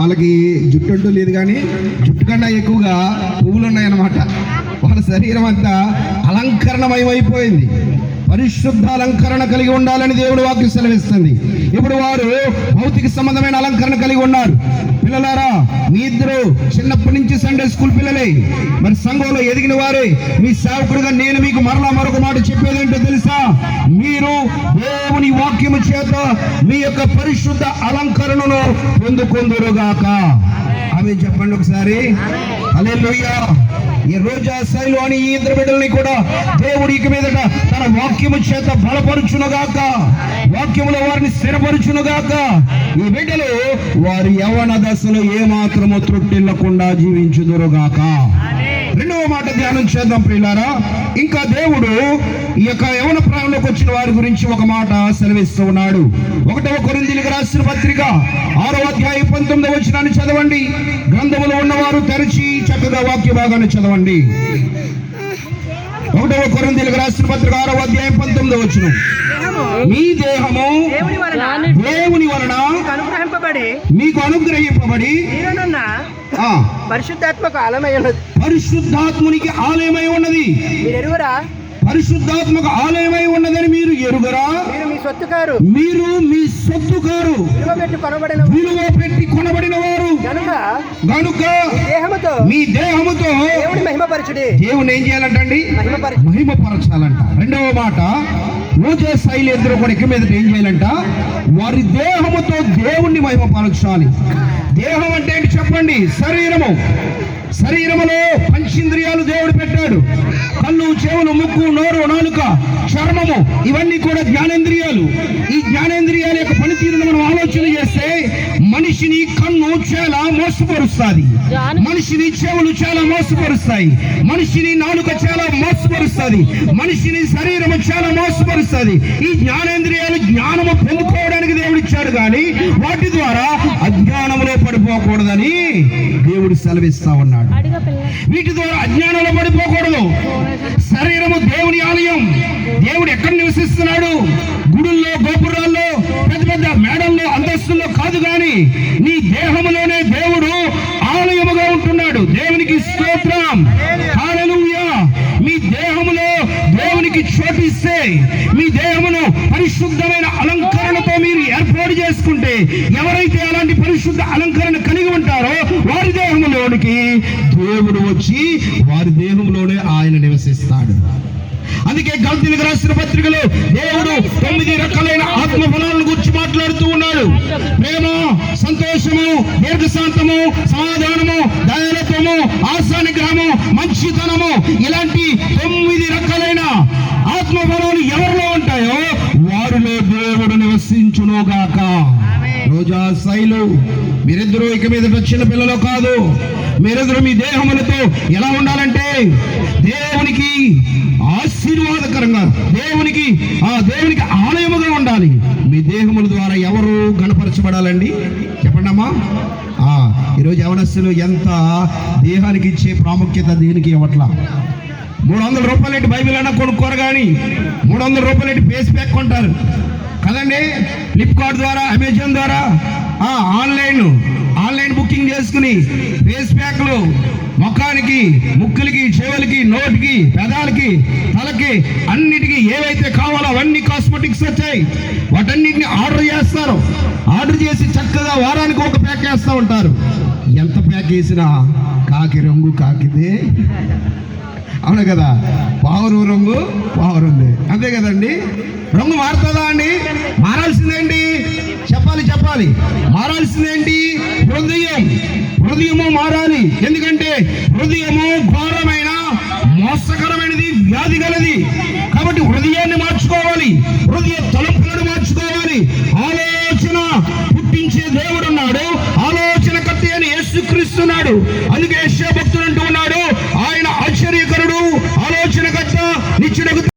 వాళ్ళకి జుట్టు అంటూ లేదు, కానీ జుట్టు కన్నా ఎక్కువగా పువ్వులు ఉన్నాయన్నమాట. వాళ్ళ శరీరం అంతా అలంకరణమయమైపోయింది. పరిశుద్ధ అలంకరణ కలిగి ఉండాలని దేవుడు వాక్యం సెలవిస్తుంది. ఇప్పుడు వారు భౌతిక సంబంధమైన అలంకరణ కలిగి ఉన్నారు. పిల్లలారా, మీ ఇద్దరు చిన్నప్పటి నుంచి సండే స్కూల్ పిల్లలే, మరి సంఘంలో ఎదిగిన వారే. మీ సేవకుడుగా నేను మీకు మరొక మాట చెప్పేదేంటో తెలుసా? మీరు దేవుని వాక్యము చేత మీ యొక్క పరిశుద్ధ అలంకరణను పొందుకొందురుగాక. ఆమె చెప్పండి ఒకసారి. హల్లెలూయా. ఈ రోజా శైలు అని ఈ ఇద్దరు బిడ్డల్ని కూడా దేవుడి ఇక మీదట తన వాక్యము చేత బలపరుచునుగాక, వాక్యములో వారిని స్థిరపరుచునుగాక. ఈ బిడ్డలు వారి యవ్వన దశలో ఏమాత్రము త్రుట్టిల్లకుండా జీవించుదురుగాక. రెండవ మాట ధ్యానం చేద్దాం ప్రియులారా. ఇంకా దేవుడు ఈ యొక్క యవ్వన ప్రాయంలోకి వచ్చిన వారి గురించి ఒక మాట సెలవిస్తూ ఉన్నాడు. 1వ కొరింథీయులకు రాసిన పత్రిక 6వ అధ్యాయం 19వ వచనాన్ని చదవండి. గ్రంథములో ఉన్నవారు తెరిచి చక్కగా వాక్య భాగాన్ని చదవండి. 1వ కొరింథీయులకు రాసిన పత్రిక 6వ అధ్యాయం 19వ వచనం. మీ దేహము దేవుని వలన మీకు అనుగ్రహింపబడి పరిశుద్ధాత్మకు ఆలయమై ఉన్నది. పరిశుద్ధాత్మునికి ఆలయమై ఉన్నది. మీరు ఎరుగరా? పరిశుద్ధాత్మక ఆలయమై ఉన్నదని మీరు ఎరుగరా? మీరు మీ సొత్తు కారు. మీరు మీ సొత్తు కారు. విలువ పెట్టి కొనబడిన వారు గనుక మీ దేహముతో దేవుని మహిమపరచుడి. దేవుని ఏం చేయాలంటండి? మహిమపరచాలంట. రెండవ మాట, రోజా శైలి ఇద్దరు కూడా ఇక మీద ఏం చేయాలంట? వారి దేహముతో దేవుణ్ణి మహిమపరచాలి. దేహం అంటే ఏంటి చెప్పండి? శరీరము. శరీరములో పంచేంద్రియాలు దేవుడు పెట్టాడు. కళ్ళు, చెవులు, ముక్కు, నోరు, నాలుక, చర్మము, ఇవన్నీ కూడా జ్ఞానేంద్రియాలు. ఈ జ్ఞానేంద్రియాల యొక్క పనితీరును మనం ఆలోచన చేస్తే మనిషిని కన్ను చాలా మోసపరుస్తుంది, మనిషిని చెవులు చాలా మోసపరుస్తాయి, మనిషిని నాలుక చాలా మోసపరుస్తుంది, మనిషిని శరీరము చాలా మోసపరుస్తుంది. ఈ జ్ఞానేంద్రియాలు జ్ఞానము పొందుకోవడానికి దేవుడు ఇచ్చాడు, కానీ వాటి ద్వారా అజ్ఞానంలో పడిపోకూడదని దేవుడు సెలవిస్తా ఉన్నాడు. వీటి ద్వారా అజ్ఞానంలో పడిపోకూడదు. శరీరము దేవుని ఆలయం. దేవుడు ఎక్కడ నివసిస్తున్నాడు? గుడుల్లో, గోపురాల్లో, పెద్ద పెద్ద మేడల్లో, అంతస్తుల్లో కాదు, కానీ నీ దేహములోనే దేవుడు ఆలయముగా ఉంటున్నాడు. దేవునికి స్తోత్రం. హల్లెలూయా. మీ దేహములో దేవునికి చోటిస్తే, మీ దేహమును పరిశుద్ధమైన అలంకరణతో మీరు ఏర్పాటు చేసుకుంటే, ఎవరైతే అలాంటి పరిశుద్ధ అలంకరణ కలిగి ఉంటారో వారి దేహంలోనికి దేవుడు వచ్చి వారి దేహంలోనే ఆయన నివసిస్తాడు. అందుకే గలతీయులకు రాసిన పత్రికలో దేవుడు 9 రకాలైన ఆత్మ ఫలాలను గురించి మాట్లాడుతూ ఉన్నాడు. ప్రేమ, సంతోషము, దీర్ఘశాంతము, సమాధానము, దయాళత్వము, ఆశానిగ్రహము, మంచితనము, ఇలాంటి 9 రకాలైన ఆత్మ ఫలాలు ఎవరిలో ఉంటాయో వారిలో దేవుడు నివసించునుగాక. రోజా శైలు, మీరిద్దరూ ఇక మీద చిన్న పిల్లలు కాదు. మీరిద్దరూ మీ దేహములతో ఎలా ఉండాలంటే దేవునికి ఆశీర్వాదకరంగా, దేవునికి ఆలయముగా ఉండాలి. మీ దేహముల ద్వారా ఎవరు గణపరచబడాలండి? చెప్పండి అమ్మా. ఈరోజు యవనస్తులు ఎంత దేహానికి ఇచ్చే ప్రాముఖ్యత దేనికి ఇవ్వట్లా. 300 రూపాయలు బైబిల్ అన్నా కొనుక్కోరు, కానీ 300 రూపాయలు ఫేస్ ప్యాక్ కొంటారు కదండి. ఫ్లిప్కార్ట్ ద్వారా, అమెజాన్ ద్వారా ఆన్లైన్ బుకింగ్ చేసుకుని ఫేస్ ప్యాక్లు ముఖానికి, ముక్కులకి, చెవులకి, నోటికి, పెదాలకి, తలకి, అన్నిటికీ ఏవైతే కావాలో అవన్నీ కాస్మెటిక్స్ వచ్చాయి. వాటన్నిటిని ఆర్డర్ చేస్తారు. ఆర్డర్ చేసి చక్కగా వారానికి ఒక ప్యాక్ వేస్తూ ఉంటారు. ఎంత ప్యాక్ వేసినా కాకి రంగు కాకిదే, అవును కదా? పావురు రంగు పావురుంది, అంతే కదండి? రంగు మారుతుందా అండి? మారాల్సిందేంటి? చెప్పాలి. మారాల్సిందేంటి? హృదయము మారాలి. ఎందుకంటే హృదయము ఘోరమైన, మోసకరమైనది, వ్యాధి గలది. కాబట్టి హృదయాన్ని మార్చుకోవాలి, హృదయ తలుపులను మార్చుకోవాలి. ఆలోచన పుట్టించే దేవుడు ఉన్నాడు, ఆలోచన కర్త అని యేసుక్రీస్తున్నాడు. అందుకే